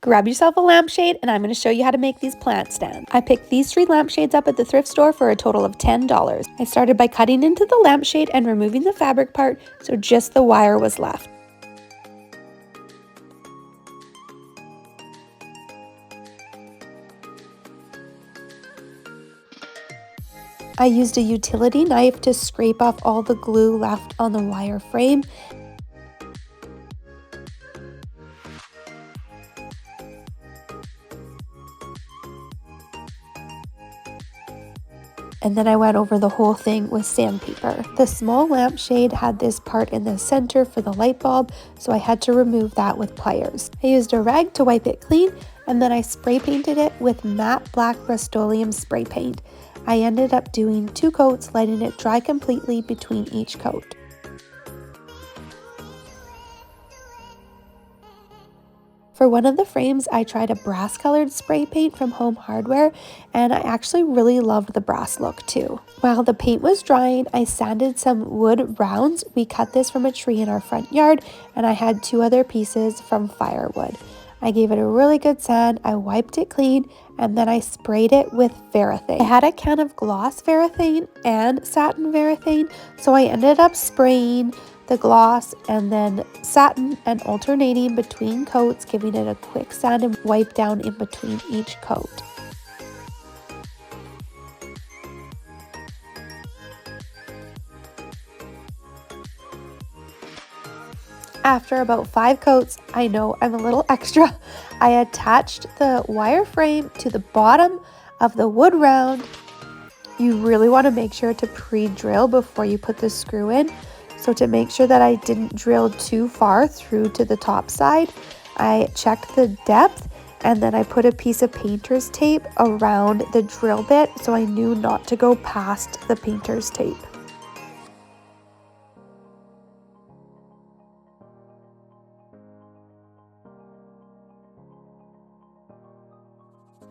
Grab yourself a lampshade and I'm going to show you how to make these plant stands. I picked these 3 lampshades up at the thrift store for a total of $10. I started by cutting into the lampshade and removing the fabric part so just the wire was left. I used a utility knife to scrape off all the glue left on the wire frame. And then I went over the whole thing with sandpaper. The small lampshade had this part in the center for the light bulb, so I had to remove that with pliers. I used a rag to wipe it clean, and then I spray painted it with matte black Rust-Oleum spray paint. I ended up doing 2 coats, letting it dry completely between each coat. For one of the frames, I tried a brass colored spray paint from Home Hardware, and I actually really loved the brass look too. While the paint was drying, I sanded some wood rounds. We cut this from a tree in our front yard, and I had 2 other pieces from firewood. I gave it a really good sand, I wiped it clean, and then I sprayed it with varathane. I had a can of gloss varathane and satin varathane, so I ended up spraying the gloss and then satin and alternating between coats, giving it a quick sand and wipe down in between each coat. After about 5 coats, I know I'm a little extra, I attached the wire frame to the bottom of the wood round. You really want to make sure to pre-drill before you put the screw in. So to make sure that I didn't drill too far through to the top side, I checked the depth and then I put a piece of painter's tape around the drill bit so I knew not to go past the painter's tape.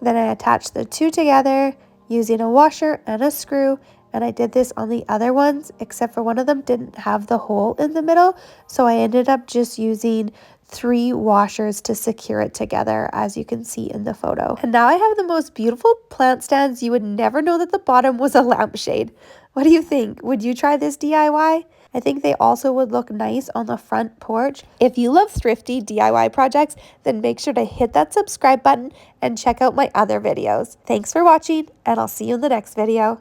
Then I attached the 2 together using a washer and a screw, and I did this on the other ones, except for one of them didn't have the hole in the middle, so I ended up just using 3 washers to secure it together, as you can see in the photo. And now I have the most beautiful plant stands. You would never know that the bottom was a lampshade. What do you think? Would you try this DIY? I think they also would look nice on the front porch. If you love thrifty DIY projects, then make sure to hit that subscribe button and check out my other videos. Thanks for watching, and I'll see you in the next video.